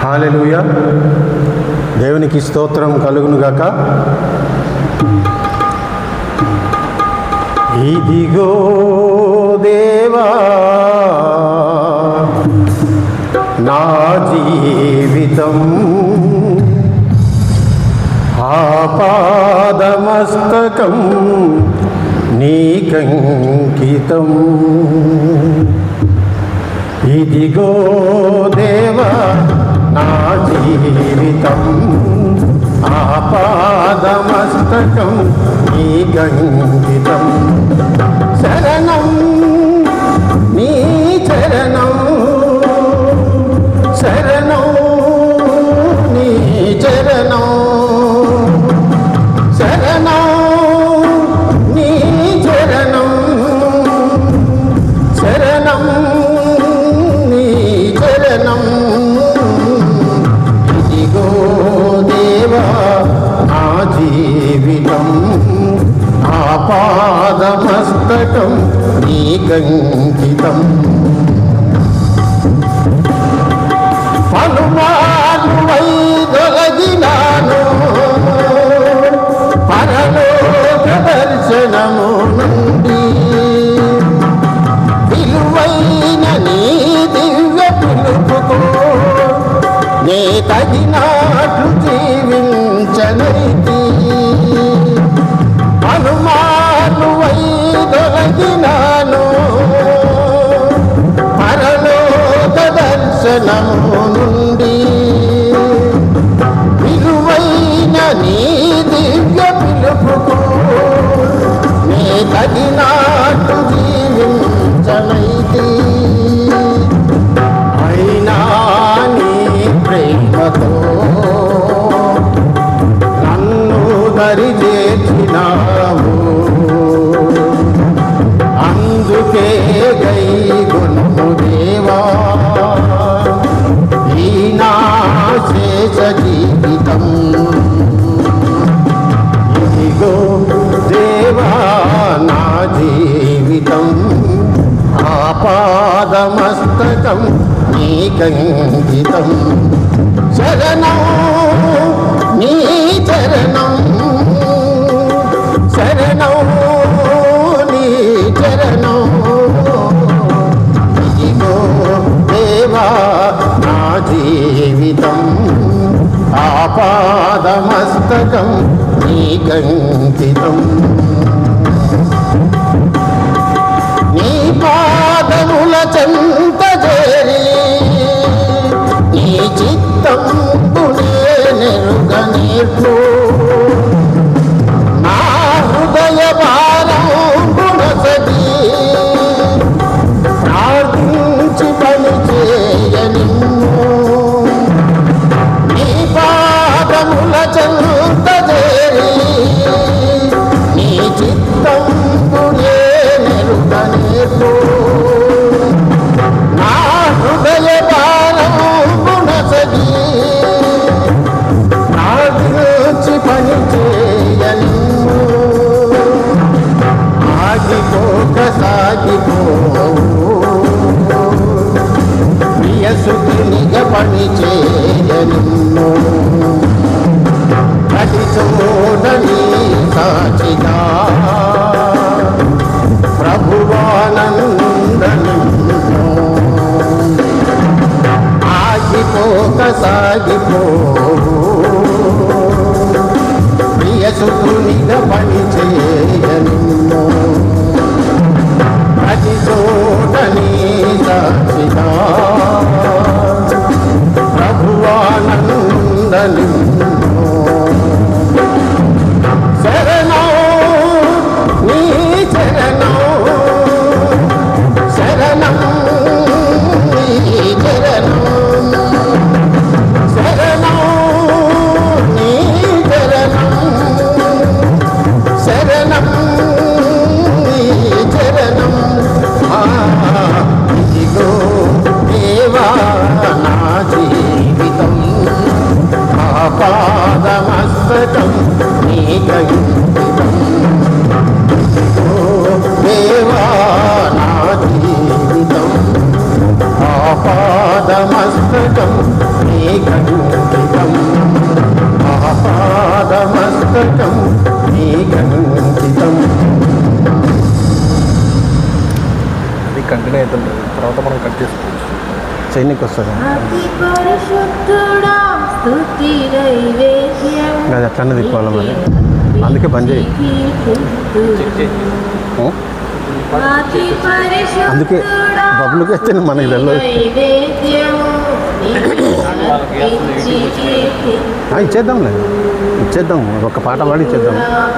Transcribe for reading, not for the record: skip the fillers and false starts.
హల్లెలూయా. దేవునికి స్తోత్రం కలుగునుగాక. ఇదిగో దేవా నా జీవితం, ఆపాదమస్తకం నీకంకితం. ఇదిగో దేవా నా జీవితం, ఆపాదమస్తకం నీకంకితం. శరణం నీ చరణం, శరణం నీ చరణం, శరణం నీ చరణం, శరణం నీ చరణం. ఇదిగో దేవా నా జీవితం, ఆపాదమస్తకం నీకంకితం. పలుమార్లు వైదొలగినాను పరలోక దర్శనము నుండి, విలువైన నీ దివ్య పిలుపుకు నే తగినట్లు జీవించనైతి. పలుమార్లు వైదొలగినాను పరలోక దర్శనము నుండి, విలువైన నీ దివ్య పిలుపుకు నే తగినట్టు జీవించనైతి. అయినా నీ ప్రేమతో నన్ను దరి చేర్చినావు, అందుకే గైగొను దేవా ఈ నా శేష జీవితం. ఇదిగో దేవా నా జీవితం, ఆపాదమస్తకం నీకంకితం. శరణం నీ చరణం, శరణం నీ చరణం. ఇదిగో దేవా నా జీవితం, ఆపాదమస్తకం నీకంకితం. నీ పాదముల చెంత చేరి నీ చిత్తం నెరుగ నేర్పు, నా హృదయ భారం గుణసగి ప్రార్థించి పని చేయ నిన్ను. నీ పాదముల చెంత చేరి నీ చిత్తం నెరుగ నేర్పు, నా హృదయ భారం గుణసగి ప్రార్థించి పని చేయ నిన్ను. ఆగిపోక సాగిపోవు ప్రియసునిగా పని చేయ నిన్ను. ప్రతి చోట నీ సాక్షిగా ప్రభువానందను. ఆగిపోక సాగిపోవు ప్రియసునిగా పని చేయ నిన్ను. ప్రతి చోట నీ సాక్షిగా ప్రభువానందను. శరణం నీ చరణం, శరణం నీ చరణం, శరణం నీ చరణం, శరణం నీ చరణం. ఇదిగో దేవా కంటిన్యూ అవుతుంటుంది, తర్వాత మనం కట్ చేసుకోవచ్చు. చైనీకి వస్తుంది అతి పరిశుద్ధుడా స్తుతి నైవేద్యం అది అట్లనే తిప్పాలి మరి, అందుకే బంద్ చేయి. అతి పరిశుద్ధుడా అందుకే బబ్బులకి అయితే మనకి తెలియదు. నైవేద్యము ఇచ్చేద్దాంలే, ఇచ్చేద్దాం, ఒక పాట పాడి ఇచ్చేద్దాం.